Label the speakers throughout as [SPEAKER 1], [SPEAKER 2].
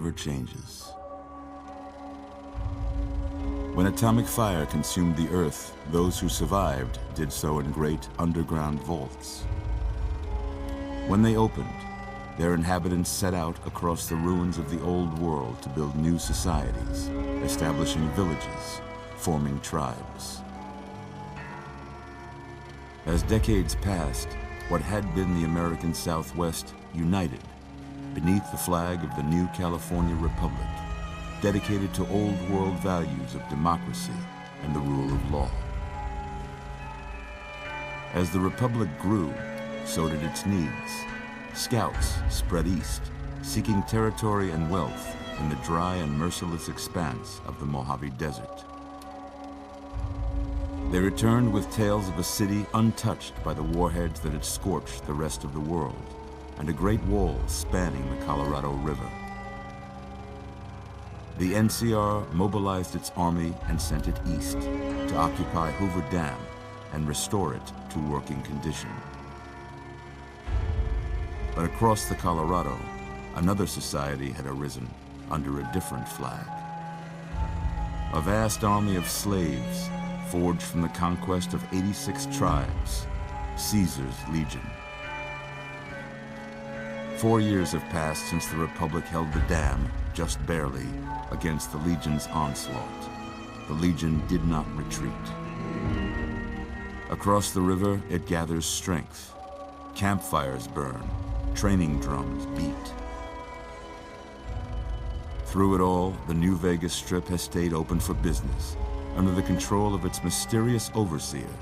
[SPEAKER 1] never changes. When atomic fire consumed the Earth, those who survived did so in great underground vaults. When they opened, their inhabitants set out across the ruins of the old world to build new societies, establishing villages, forming tribes. As decades passed, what had been the American Southwest united beneath the flag of the new California Republic, dedicated to old world values of democracy and the rule of law. As the Republic grew, so did its needs. Scouts spread east, seeking territory and wealth in the dry and merciless expanse of the Mojave Desert. They returned with tales of a city untouched by the warheads that had scorched the rest of the world, and a great wall spanning the Colorado River. The NCR mobilized its army and sent it east to occupy Hoover Dam and restore it to working condition. But across the Colorado, another society had arisen under a different flag. A vast army of slaves forged from the conquest of 86 tribes, Caesar's Legion. 4 years have passed since the Republic held the dam, just barely, against the Legion's onslaught. The Legion did not retreat. Across the river, it gathers strength. Campfires burn, training drums beat. Through it all, the New Vegas Strip has stayed open for business, under the control of its mysterious overseer,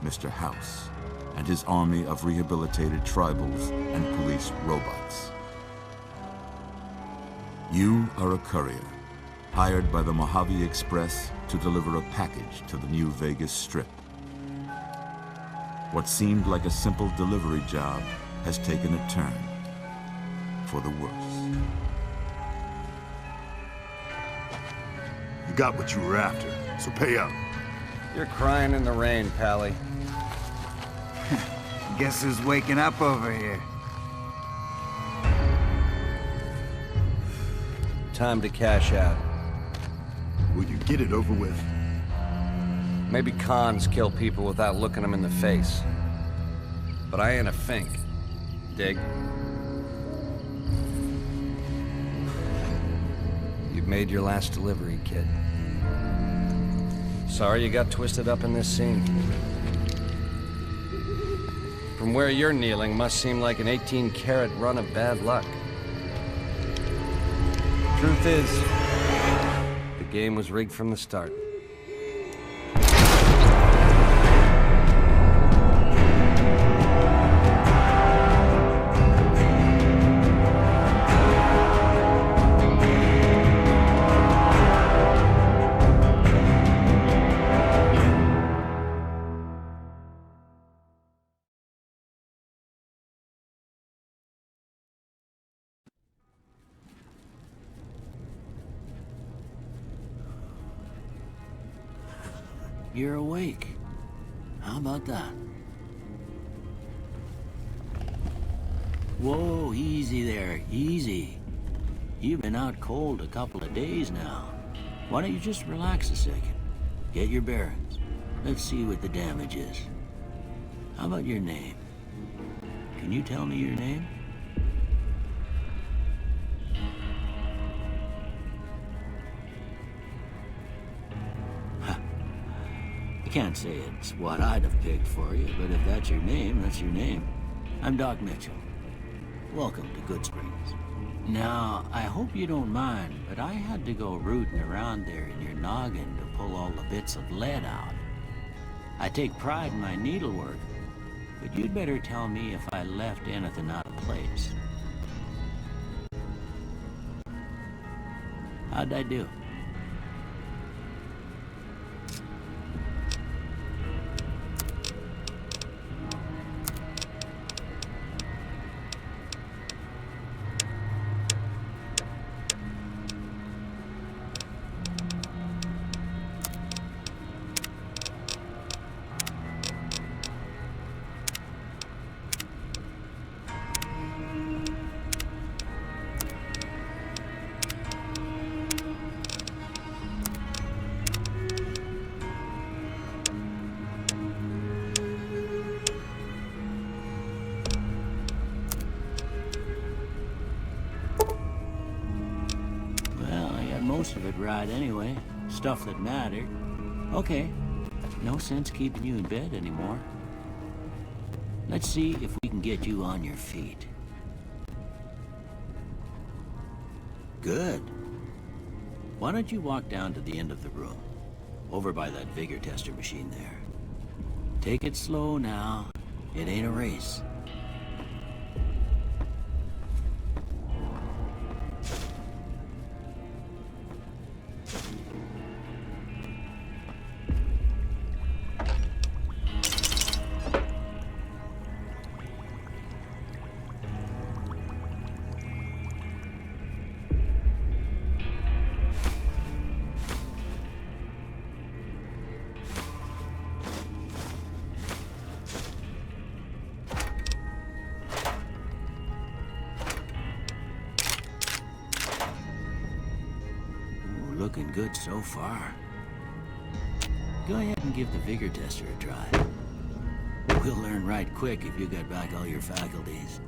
[SPEAKER 1] Mr. House, and his army of rehabilitated tribals and police robots. You are a courier, hired by the Mojave Express to deliver a package to the New Vegas Strip. What seemed like a simple delivery job has taken a turn for the worse.
[SPEAKER 2] You got what you were after, so pay up.
[SPEAKER 3] You're crying in the rain, Pally.
[SPEAKER 4] Guess who's waking up over here?
[SPEAKER 3] Time to cash out.
[SPEAKER 2] Will you get it over with?
[SPEAKER 3] Maybe cons kill people without looking them in the face. But I ain't a fink. Dig? You've made your last delivery, kid. Sorry you got twisted up in this scene. From where you're kneeling must seem like an 18-carat run of bad luck. Truth is, the game was rigged from the start.
[SPEAKER 5] You're awake. How about that? Whoa, easy there, easy. You've been out cold a couple of days now. Why don't you just relax a second? Get your bearings. Let's see what the damage is. How about your name? Can you tell me your name? I can't say it's what I'd have picked for you, but if that's your name, that's your name. I'm Doc Mitchell. Welcome to Goodsprings. Now, I hope you don't mind, but I had to go rooting around there in your noggin to pull all the bits of lead out. I take pride in my needlework, but you'd better tell me if I left anything out of place. How'd I do? right anyway. Stuff that mattered. Okay. No sense keeping you in bed anymore. Let's see if we can get you on your feet. Good. Why don't you walk down to the end of the room? Over by that vigor tester machine there. Take it slow now. It ain't a race. Looking good so far. Go ahead and give the vigor tester a try. We'll learn right quick if you got back all your faculties.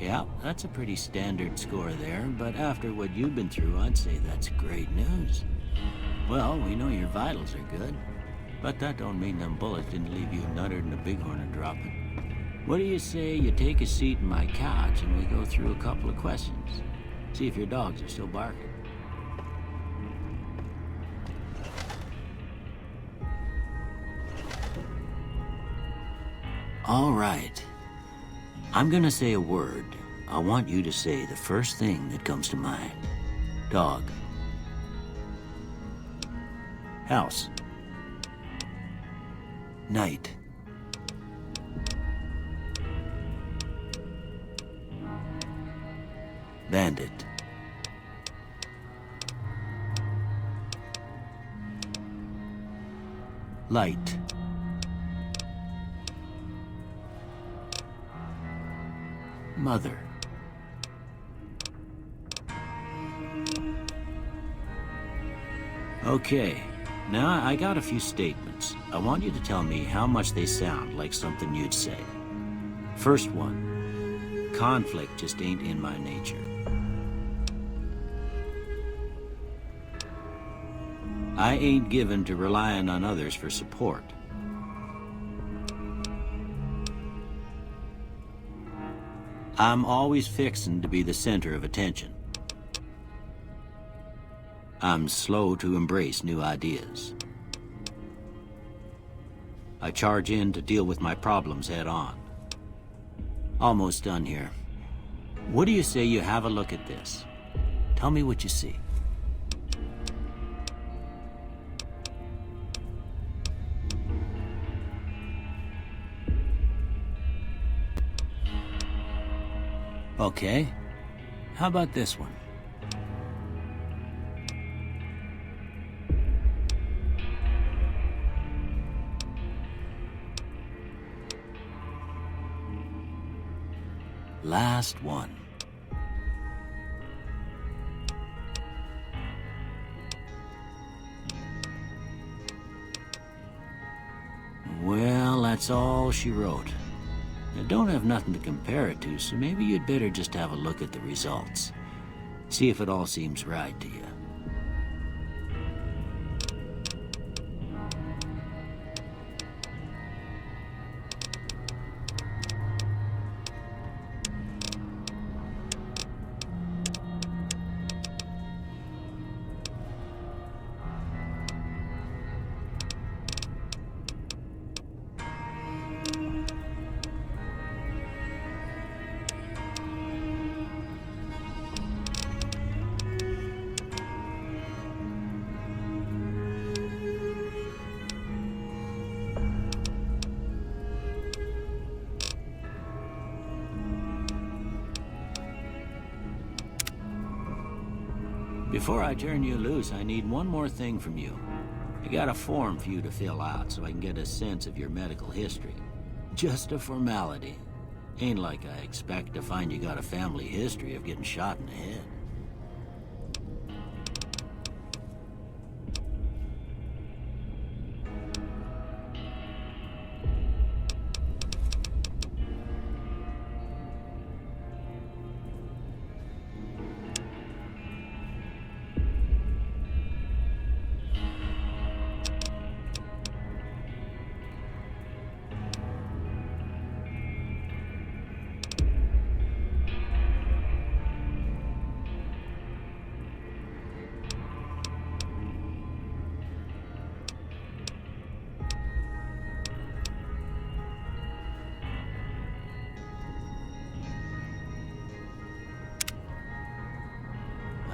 [SPEAKER 5] Yeah, that's a pretty standard score there, but after what you've been through, I'd say that's great news. Well, we know your vitals are good, but that don't mean them bullets didn't leave you nuttered and a bighorn dropping. What do you say you take a seat in my couch and we go through a couple of questions? See if your dogs are still barking. All right. I'm gonna say a word. I want you to say the first thing that comes to mind. Dog. House. Night. Bandit. Light. Mother. Okay, now I got a few statements. I want you to tell me how much they sound like something you'd say. First one, conflict just ain't in my nature. I ain't given to relying on others for support. I'm always fixin' to be the center of attention. I'm slow to embrace new ideas. I charge in to deal with my problems head on. Almost done here. What do you say you have a look at this? Tell me what you see. Okay. How about this one? Last one. Well, that's all she wrote. I don't have nothing to compare it to, so maybe you'd better just have a look at the results. See if it all seems right to you. Before I turn you loose, I need one more thing from you. I got a form for you to fill out so I can get a sense of your medical history. Just a formality. Ain't like I expect to find you got a family history of getting shot in the head.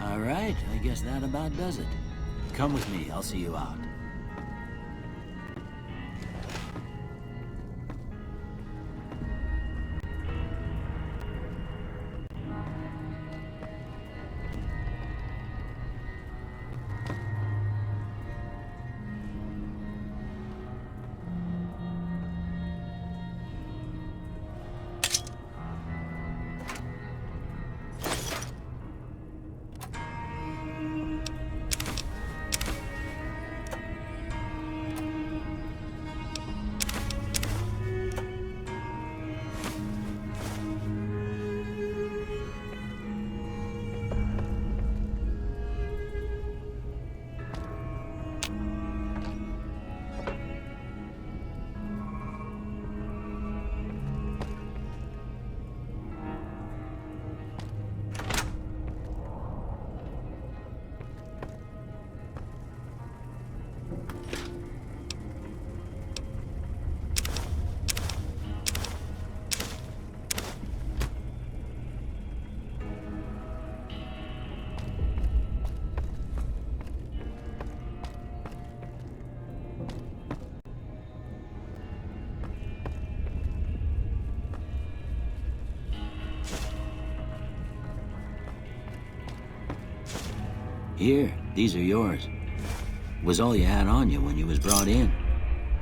[SPEAKER 5] All right, I guess that about does it. Come with me, I'll see you out. Here, these are yours. Was all you had on you when you was brought in.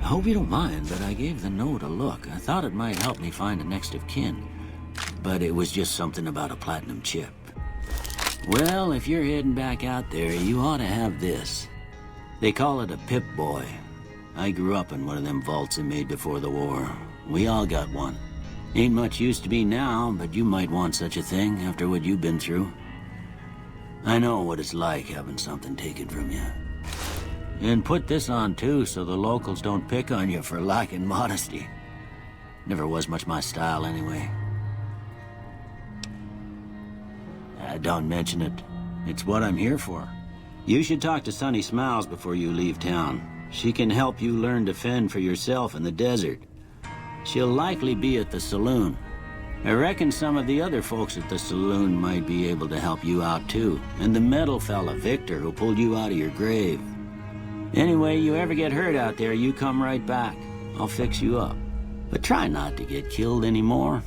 [SPEAKER 5] I hope you don't mind, but I gave the note a look. I thought it might help me find a next of kin. But it was just something about a platinum chip. Well, if you're heading back out there, you ought to have this. They call it a Pip-Boy. I grew up in one of them vaults they made before the war. We all got one. Ain't much use to me now, but you might want such a thing after what you've been through. I know what it's like having something taken from you. And put this on too, so the locals don't pick on you for lacking modesty. Never was much my style anyway. Don't mention it. It's what I'm here for. You should talk to Sunny Smiles before you leave town. She can help you learn to fend for yourself in the desert. She'll likely be at the saloon. I reckon some of the other folks at the saloon might be able to help you out too. And the metal fella, Victor, who pulled you out of your grave. Anyway, you ever get hurt out there, you come right back. I'll fix you up. But try not to get killed anymore.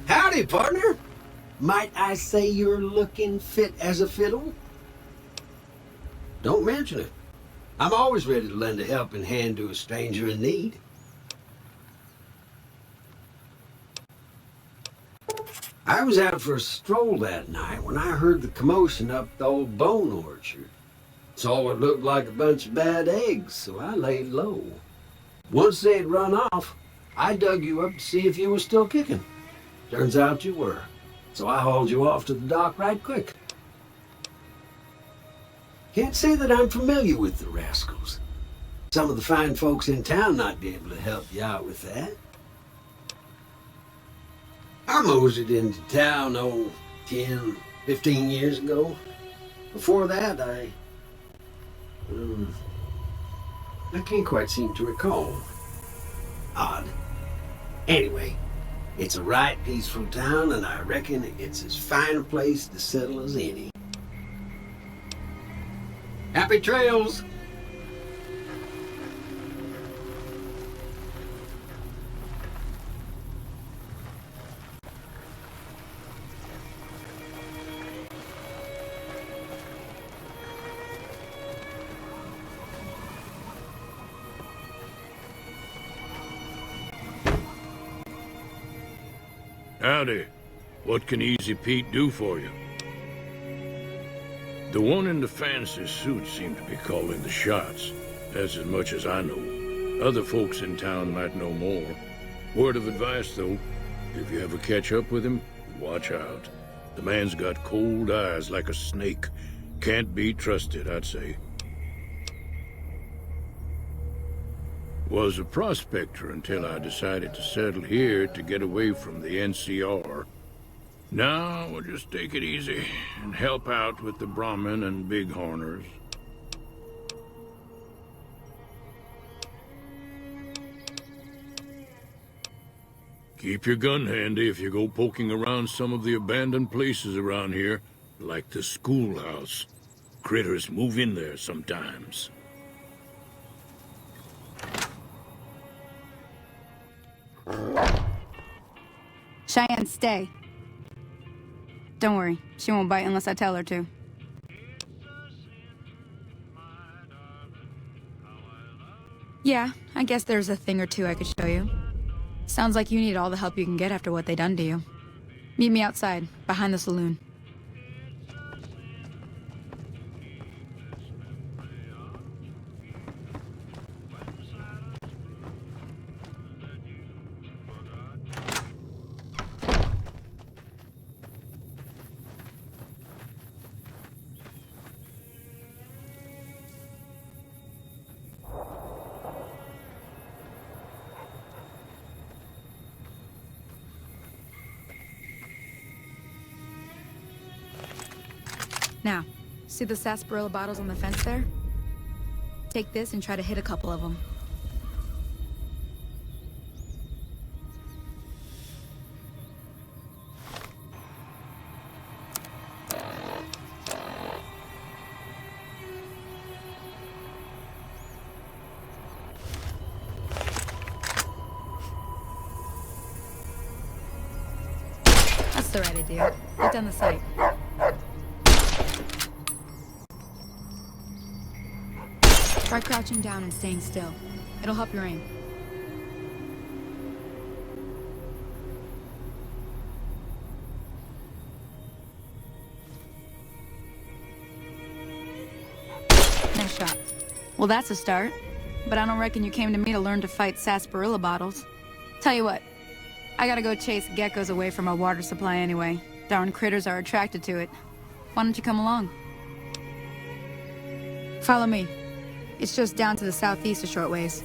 [SPEAKER 6] Howdy, partner. Might I say you're looking fit as a fiddle? Don't mention it. I'm always ready to lend a helping hand to a stranger in need. I was out for a stroll that night when I heard the commotion up the old bone orchard. Saw what looked like a bunch of bad eggs, so I laid low. Once they'd run off, I dug you up to see if you were still kicking. Turns out you were, so I hauled you off to the dock right quick. Can't say that I'm familiar with the rascals. Some of the fine folks in town might be able to help you out with that. I moseyed into town, 10, 15 years ago. Before that, I can't quite seem to recall. Odd. Anyway, it's a right peaceful town, and I reckon it's as fine a place to settle as any. Happy trails!
[SPEAKER 7] Howdy. What can Easy Pete do for you? The one in the fancy suit seemed to be calling the shots. That's as much as I know. Other folks in town might know more. Word of advice, though, if you ever catch up with him, watch out. The man's got cold eyes like a snake. Can't be trusted, I'd say. Was a prospector until I decided to settle here to get away from the NCR. Now we'll just take it easy and help out with the Brahmin and Bighorners. Keep your gun handy if you go poking around some of the abandoned places around here, like the schoolhouse. Critters move in there sometimes.
[SPEAKER 8] Cheyenne, stay. Don't worry, she won't bite unless I tell her to. Yeah, I guess there's a thing or two I could show you. Sounds like you need all the help you can get after what they done to you. Meet me outside, behind the saloon. Now, see the sarsaparilla bottles on the fence there? Take this and try to hit a couple of them. That's the right idea. Get down the sight. Try crouching down and staying still. It'll help your aim. Nice shot. Well, that's a start. But I don't reckon you came to me to learn to fight sarsaparilla bottles. Tell you what, I gotta go chase geckos away from our water supply anyway. Darn critters are attracted to it. Why don't you come along? Follow me. It's just down to the southeast a short ways.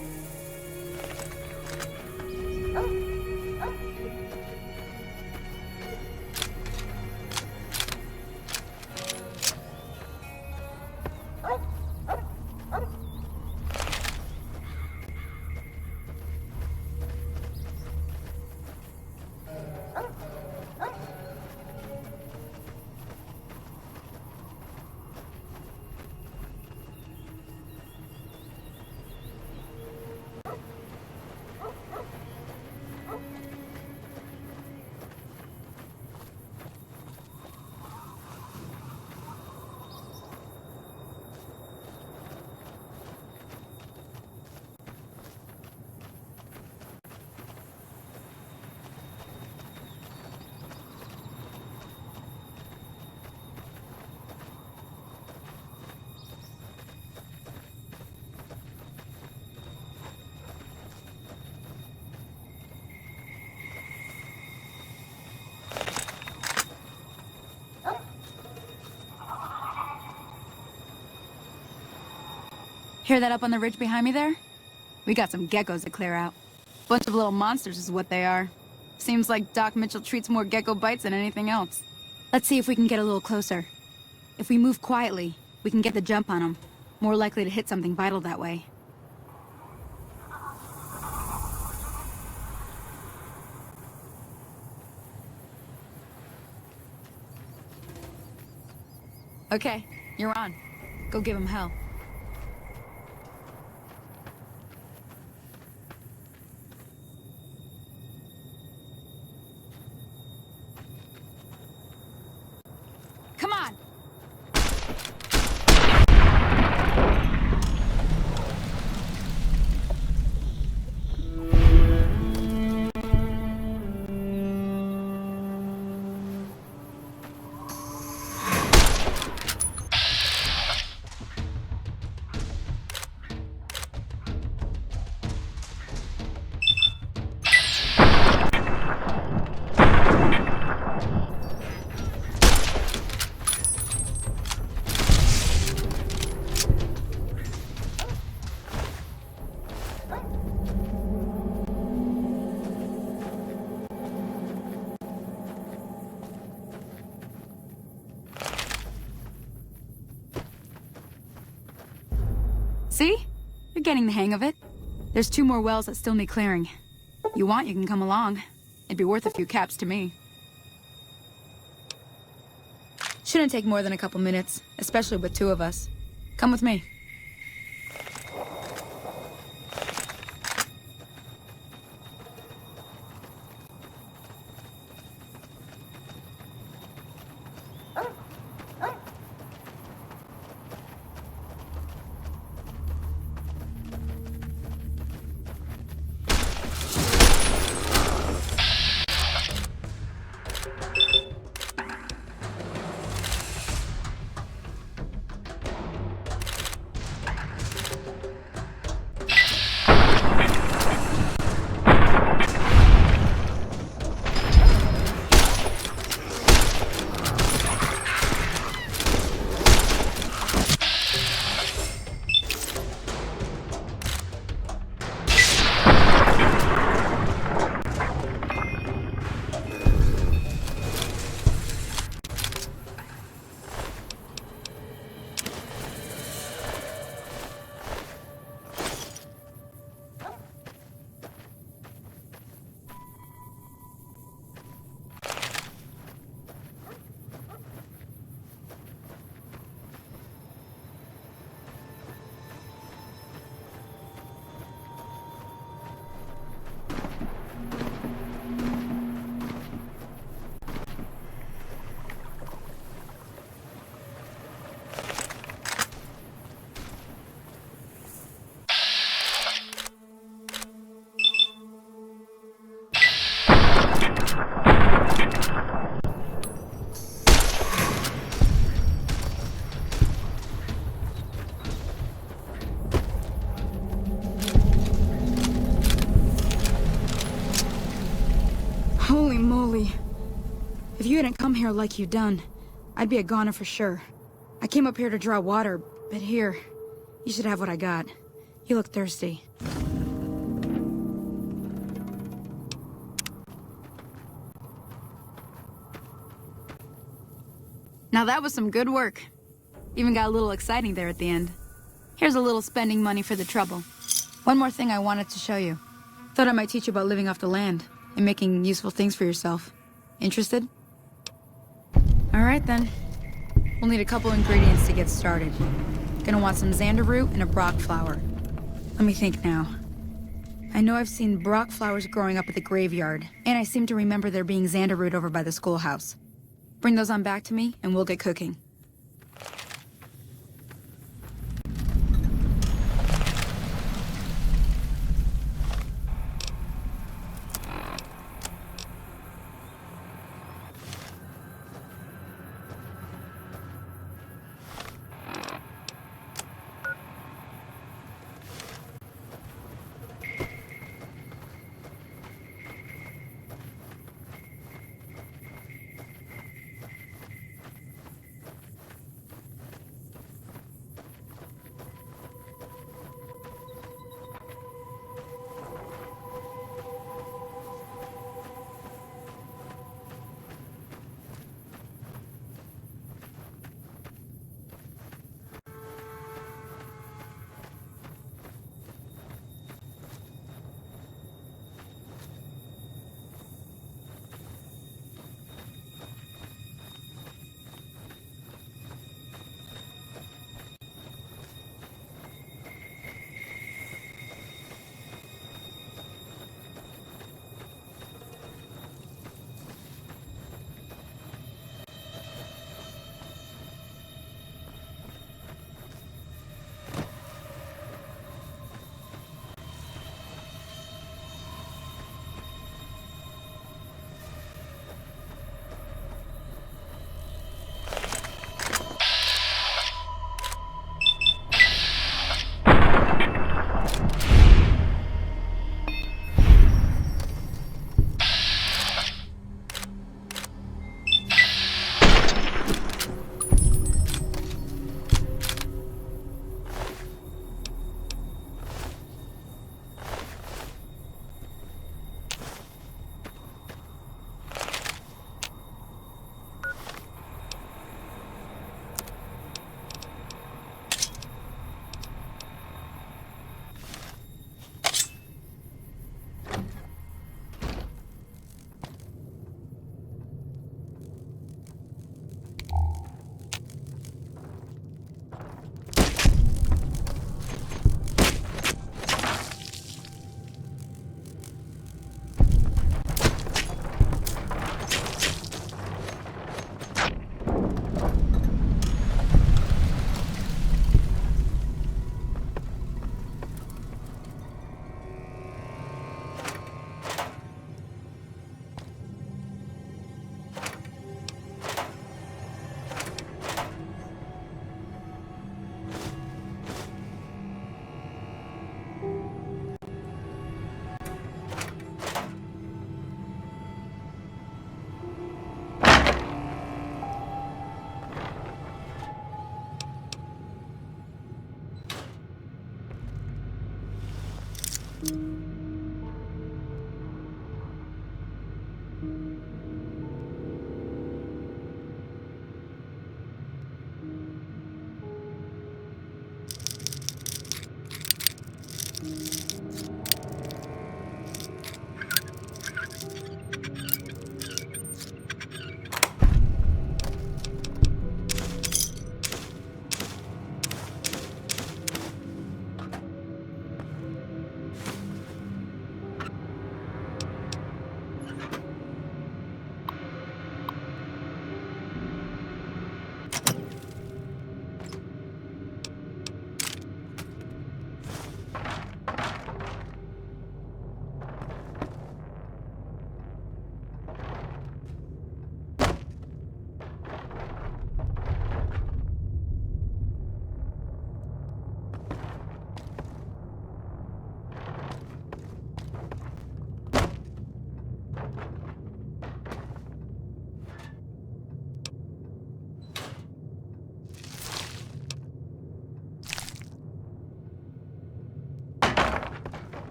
[SPEAKER 8] Hear that up on the ridge behind me there? We got some geckos to clear out. Bunch of little monsters is what they are. Seems like Doc Mitchell treats more gecko bites than anything else. Let's see if we can get a little closer. If we move quietly, we can get the jump on them. More likely to hit something vital that way. Okay, you're on. Go give him hell. Come on! See? You're getting the hang of it. There's 2 more wells that still need clearing. You want, you can come along. It'd be worth a few caps to me. Shouldn't take more than a couple minutes, especially with 2 of us. Come with me. Holy moly. If you hadn't come here like you done, I'd be a goner for sure. I came up here to draw water, but here, you should have what I got. You look thirsty. Now that was some good work. Even got a little exciting there at the end. Here's a little spending money for the trouble. One more thing I wanted to show you. Thought I might teach you about living off the land and making useful things for yourself. Interested? All right then. We'll need a couple ingredients to get started. Gonna want some xander root and a brock flower. Let me think now. I know I've seen brock flowers growing up at the graveyard, and I seem to remember there being xander root over by the schoolhouse. Bring those on back to me, and we'll get cooking.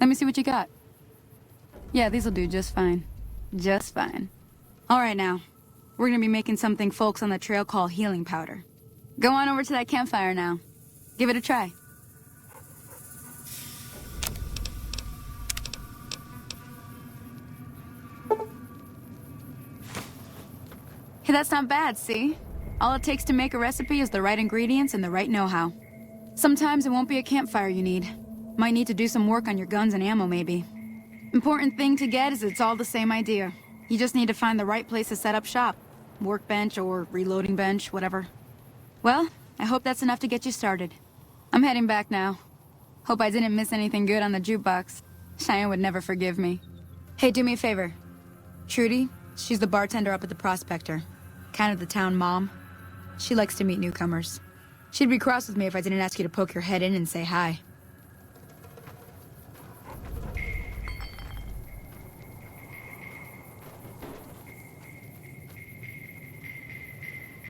[SPEAKER 8] Let me see what you got. Yeah, these'll do just fine. Just fine. All right now. We're gonna be making something folks on the trail call healing powder. Go on over to that campfire now. Give it a try. Hey, that's not bad, see? All it takes to make a recipe is the right ingredients and the right know-how. Sometimes it won't be a campfire you need. Might need to do some work on your guns and ammo, maybe. Important thing to get is it's all the same idea. You just need to find the right place to set up shop. Workbench or reloading bench, whatever. Well, I hope that's enough to get you started. I'm heading back now. Hope I didn't miss anything good on the jukebox. Cheyenne would never forgive me. Hey, do me a favor. Trudy, she's the bartender up at the Prospector. Kind of the town mom. She likes to meet newcomers. She'd be cross with me if I didn't ask you to poke your head in and say hi.